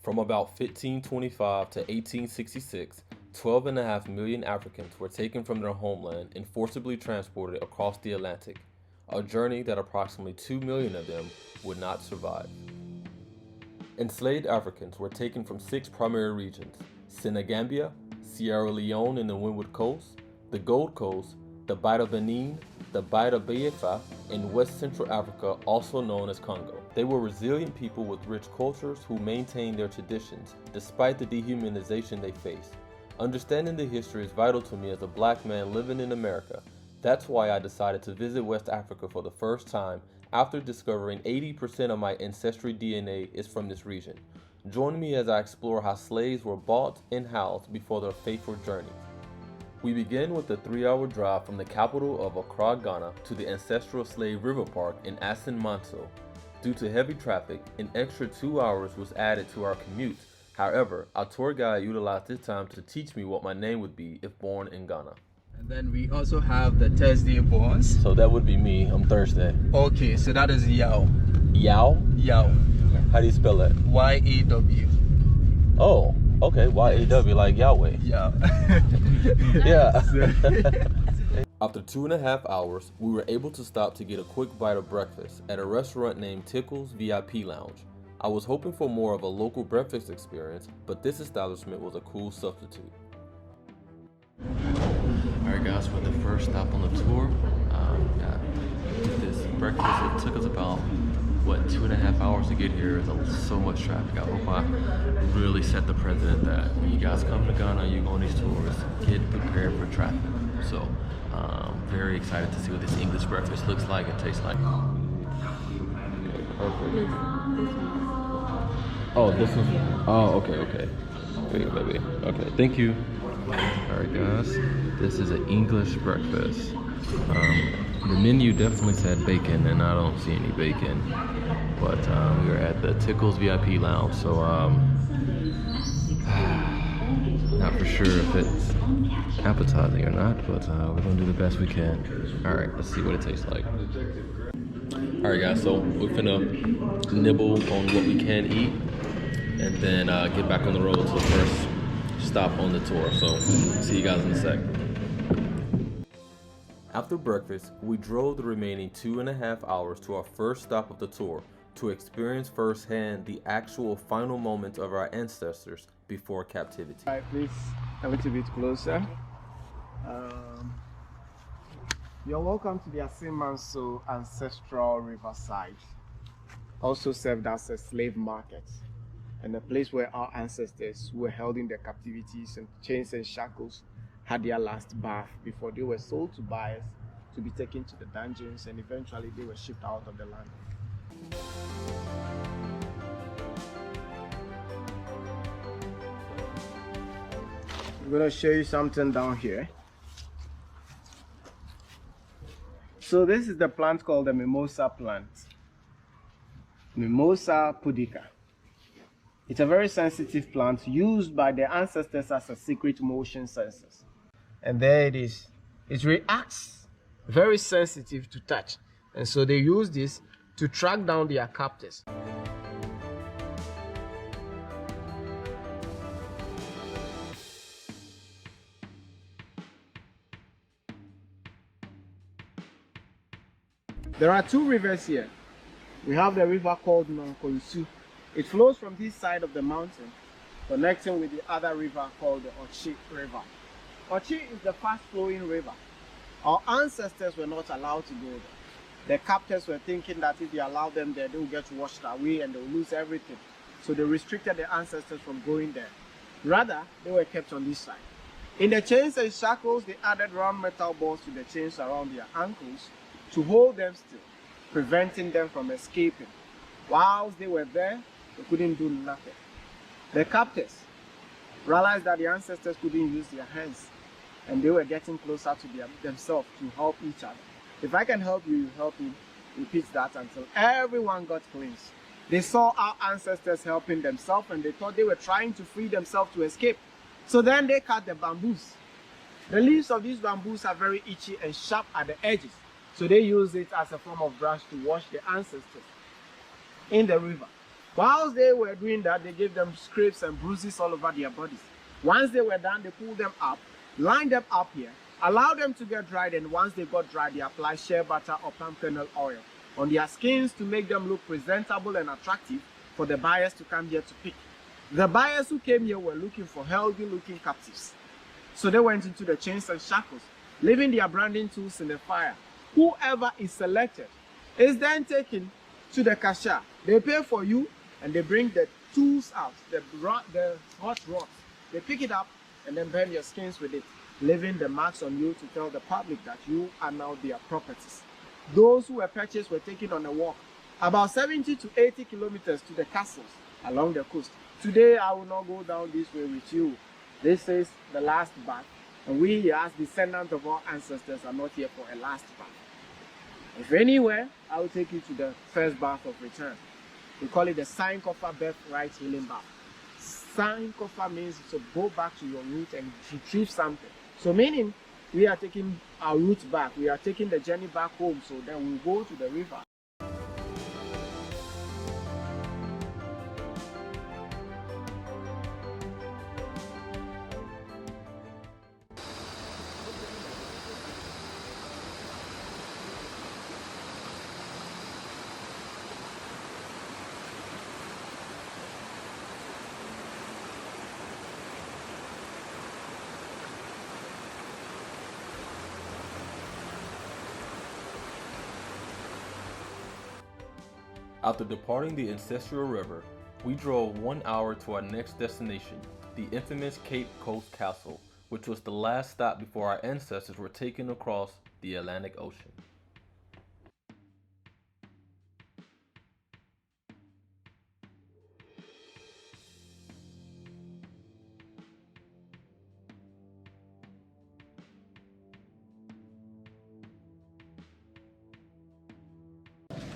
From about 1525 to 1866, 12.5 million Africans were taken from their homeland and forcibly transported across the Atlantic, a journey that approximately 2 million of them would not survive. Enslaved Africans were taken from 6 primary regions: Senegambia, Sierra Leone in the Windward Coast, the Gold Coast, the Bight of Benin, the Bight of Biafra, and West Central Africa, also known as Congo. They were resilient people with rich cultures who maintained their traditions despite the dehumanization they faced. Understanding the history is vital to me as a black man living in America. That's why I decided to visit West Africa for the first time after discovering 80% of my ancestry DNA is from this region. Join me as I explore how slaves were bought and housed before their fateful journey. We begin with a 3-hour drive from the capital of Accra, Ghana to the Ancestral Slave River Park in Asin-Manso. Due to heavy traffic, an extra 2 hours was added to our commute. However, our tour guide utilized this time to teach me what my name would be if born in Ghana. And then we also have the Thursday borns. So that would be me. I'm Thursday. Okay, so that is Yao. Yao? Yao. How do you spell that? Y-A-W. Oh, okay. Y-A-W, like Yahweh. Yeah. Yeah. After 2.5 hours, we were able to stop to get a quick bite of breakfast at a restaurant named Tickle's VIP Lounge. I was hoping for more of a local breakfast experience, but this establishment was a cool substitute. Alright guys, for the first stop on the tour, got this breakfast. It took us about, 2.5 hours to get here. There's so much traffic. I hope I really set the precedent that when you guys come to Ghana, you go on these tours, get prepared for traffic. So, very excited to see what this English breakfast looks like and tastes like. Perfect. Oh, this is, okay. Wait, baby. Okay, thank you. Alright guys, this is an English breakfast. The menu definitely said bacon, and I don't see any bacon. But we are at the Tickles VIP Lounge, so not for sure if it's appetizing or not, but we're gonna do the best we can. Alright, let's see what it tastes like. Alright guys, so we're finna nibble on what we can eat, and then get back on the road to the first stop on the tour. So see you guys in a sec. After breakfast, we drove the remaining 2.5 hours to our first stop of the tour to experience firsthand the actual final moments of our ancestors before captivity. Alright, please a little bit closer. You're welcome to the Asin-Manso Ancestral River site, also served as a slave market, and a place where our ancestors who were held in their captivities and chains and shackles had their last bath before they were sold to buyers to be taken to the dungeons, and eventually they were shipped out of the land. I'm going to show you something down here. So this is the plant called the mimosa plant, Mimosa pudica. It's a very sensitive plant used by the ancestors as a secret motion sensors. And there it is. It reacts very sensitive to touch. And so they use this to track down their captors. There are 2 rivers here. We have the river called Mrkindfly. It flows from this side of the mountain, connecting with the other river called the Ancestral River. Ochi is the fast-flowing river. Our ancestors were not allowed to go there. The captors were thinking that if they allow them there, they will get washed away and they will lose everything. So they restricted the ancestors from going there. Rather, they were kept on this side. In the chains and shackles, they added round metal balls to the chains around their ankles to hold them still, preventing them from escaping. Whilst they were there, they couldn't do nothing. The captors realized that the ancestors couldn't use their hands, and they were getting closer to themselves to help each other. If I can help you, you help me. Repeat that until everyone got cleansed. They saw our ancestors helping themselves, and they thought they were trying to free themselves to escape. So then they cut the bamboos. The leaves of these bamboos are very itchy and sharp at the edges. So they use it as a form of brush to wash the ancestors in the river. Whilst they were doing that, they gave them scrapes and bruises all over their bodies. Once they were done, they pulled them up, lined them up here, allowed them to get dried, and once they got dried, they applied shea butter or palm kernel oil on their skins to make them look presentable and attractive for the buyers to come here to pick. The buyers who came here were looking for healthy-looking captives. So they went into the chains and shackles, leaving their branding tools in the fire. Whoever is selected is then taken to the cashier. They pay for you and they bring the tools out, the hot rods. They pick it up and then burn your skins with it, leaving the marks on you to tell the public that you are now their properties. Those who were purchased were taken on a walk, about 70 to 80 kilometers to the castles along the coast. Today, I will not go down this way with you. This is the last bath, and we as descendants of our ancestors are not here for a last bath. If anywhere, I will take you to the first bath of return. We call it the Sankofa birthright healing bath. Sankofa means to go back to your root and retrieve something. So meaning, we are taking our roots back. We are taking the journey back home. So then we'll go to the river. After departing the Ancestral River, we drove 1 hour to our next destination, the infamous Cape Coast Castle, which was the last stop before our ancestors were taken across the Atlantic Ocean.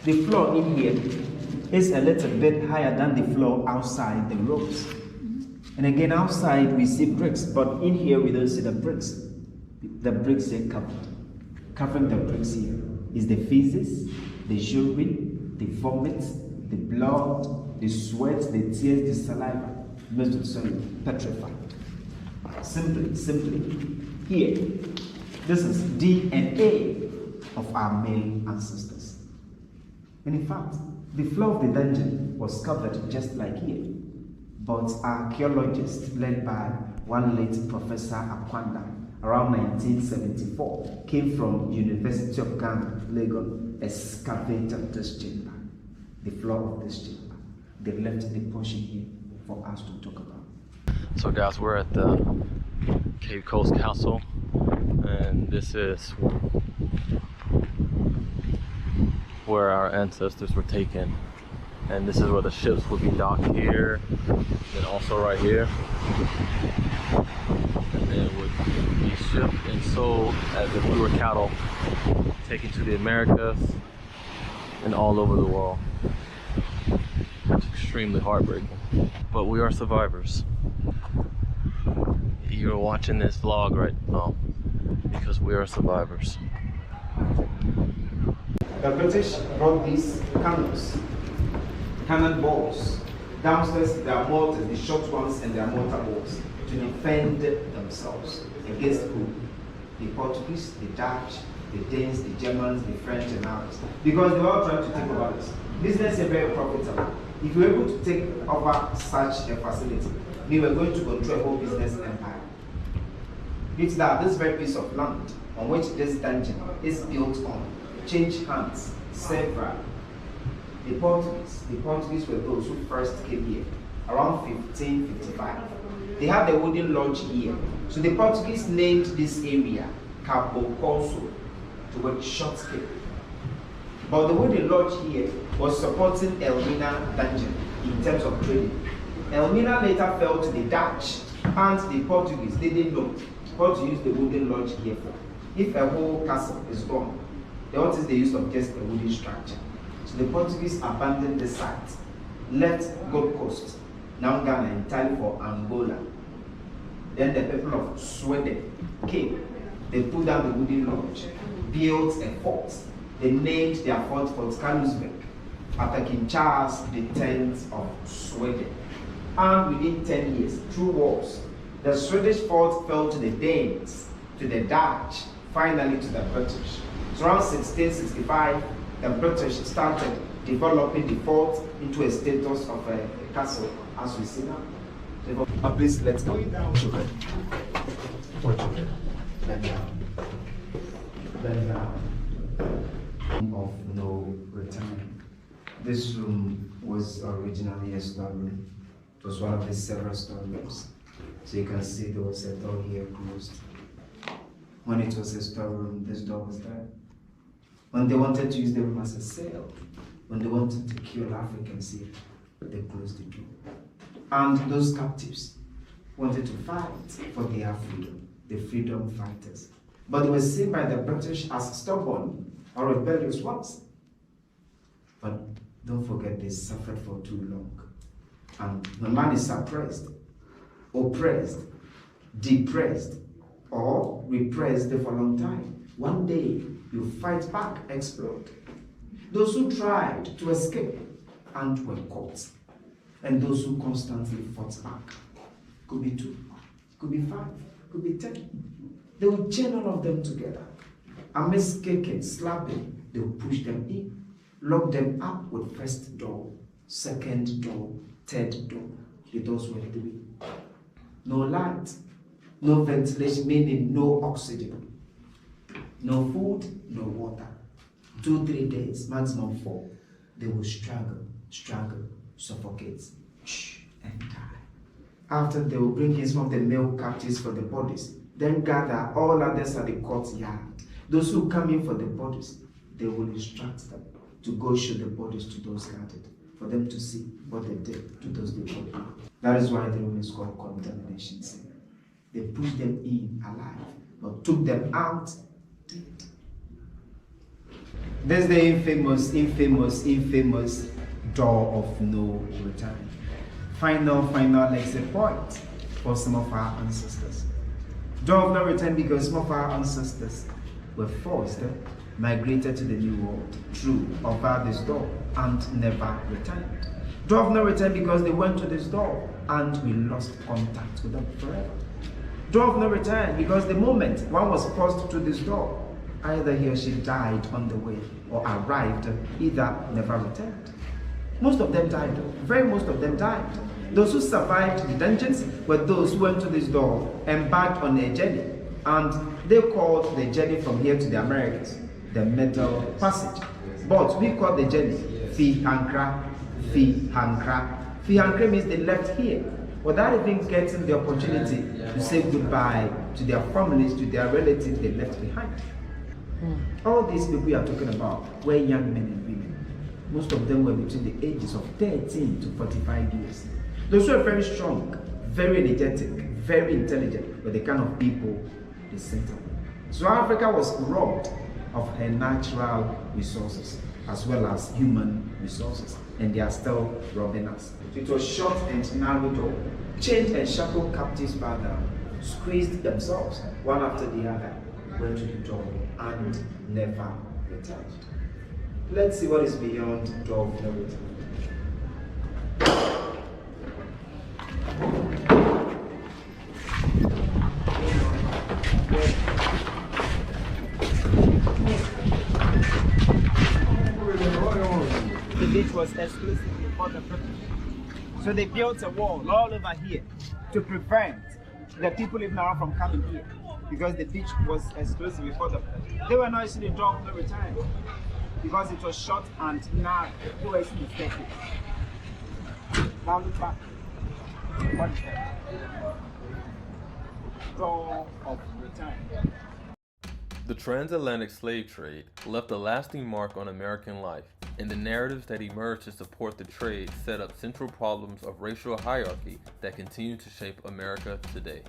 The floor in here is a little bit higher than the floor outside the ropes. And again, outside we see bricks, but in here we don't see the bricks. The bricks are covered. Covering the bricks here is the feces, the urine, the vomit, the blood, the sweat, the tears, the saliva, most of the soil petrified. Simply, here, this is DNA of our male ancestors. And in fact, the floor of the dungeon was covered just like here. But archaeologists, led by one late Professor Akwanda, around 1974, came from University of Ghana, Lagos, excavated this chamber, the floor of this chamber. They left the portion here for us to talk about. So guys, we're at the Cape Coast Castle, and this is where our ancestors were taken, and this is where the ships would be docked here, and also right here, and then it would be shipped and sold as if we were cattle, taken to the Americas and all over the world. It's extremely heartbreaking, but we are survivors. You're watching this vlog right now because we are survivors. The British brought these cannonballs. Downstairs there are mortars, the short ones and there are mortar balls, to defend themselves. Against who? The Portuguese, the Dutch, the Danes, the Germans, the French and others. Because they were all trying to take over this. Business is very profitable. If we were able to take over such a facility, we were going to control a whole business empire. It's that this very piece of land on which this dungeon is built on changed hands several. The Portuguese were those who first came here around 1555. They had the wooden lodge here. So the Portuguese named this area Cabo Corso, to word short cape. But the wooden lodge here was supporting Elmina dungeon in terms of trading. Elmina later fell to the Dutch and the Portuguese. They didn't know what to use the wooden lodge here for. If a whole castle is gone, then what is the use of just a wooden structure? So the Portuguese abandoned the site, left Gold Coast, now Ghana, entirely for Angola. Then the people of Sweden came. They put down the wooden lodge, built a fort. They named their fort Fort Carlsberg. after King Charles X of Sweden. And within 10 years, through wars, the Swedish fort fell to the Danes, to the Dutch, finally to the British. So around 1665, the British started developing the fort into a status of a castle, as we see now. Please, let's go. Children. For children. Bend down. Bend down. Of no return. This room was originally a storeroom. It was one of the several storerooms. So you can see there was a door here closed. When it was a storeroom, this door was there. When they wanted to use the room as a cell, when they wanted to kill Africans here, they closed the door. And those captives wanted to fight for their freedom, the freedom fighters. But they were seen by the British as stubborn or rebellious ones. But don't forget, they suffered for too long. And when man is suppressed, oppressed, depressed, or repressed for a long time, one day you fight back, explode. Those who tried to escape and were caught, and those who constantly fought back, could be 2, could be 5, could be 10. They would chain all of them together. Amidst kicking, slapping, they would push them in, lock them up with first door, second door, third door. The doors were 3. No light, no ventilation, meaning no oxygen, no food, no water. 2-3 days, maximum 4. They will struggle, suffocate, and die. After, they will bring in some of the male captives for the bodies, then gather all others at the courtyard. Those who come in for the bodies, they will instruct them to go show the bodies to those guarded, for them to see what they did to those they killed. That is why the room is called contamination sin. They pushed them in alive, but took them out dead. There's the infamous door of no return. Final exit point for some of our ancestors. Door of no return because some of our ancestors were forced, migrated to the new world through or via this door and never returned. Door of no return because they went to this door and we lost contact with them forever. Door of no return because the moment one was forced to this door, either he or she died on the way or arrived, either never returned. Most of them died, most of them died. Those who survived the dungeons were those who went to this door, embarked on a journey, and they called the journey from here to the Americas the Middle Passage. But we call the journey Fi Hankra. Fi Hankra means they left here without even getting the opportunity to say goodbye to their families, to their relatives they left behind. All these people we are talking about were young men and women. Most of them were between the ages of 13 to 45 years. Those were very strong, very energetic, very intelligent, were the kind of people they sent up. So Africa was robbed of her natural resources as well as human resources, and they are still robbing us. It was short and narrow door, chained and shackled captives bow down, squeezed themselves one after the other, went to the door and never returned. Let's see what is beyond door of no return. The beach was exclusively for the British. So they built a wall all over here to prevent the people living around from coming here, because the beach was exclusively for them. They were not using the door of no return because it was short and narrow. They were using the staircase. Now look back. What is that? Door of return. The transatlantic slave trade left a lasting mark on American life, and the narratives that emerged to support the trade set up central problems of racial hierarchy that continue to shape America today.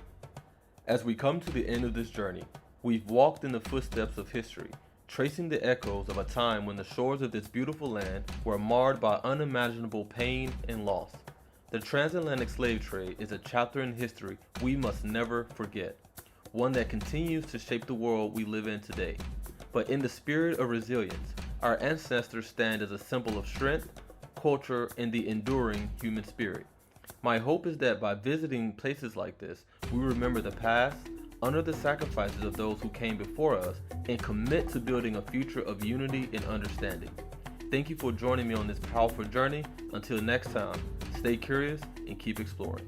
As we come to the end of this journey, we've walked in the footsteps of history, tracing the echoes of a time when the shores of this beautiful land were marred by unimaginable pain and loss. The transatlantic slave trade is a chapter in history we must never forget, one that continues to shape the world we live in today. But in the spirit of resilience, Our ancestors stand as a symbol of strength, culture, and the enduring human spirit. My hope is that by visiting places like this, we remember the past, honor the sacrifices of those who came before us, and commit to building a future of unity and understanding. Thank you for joining me on this powerful journey. Until next time, stay curious and keep exploring.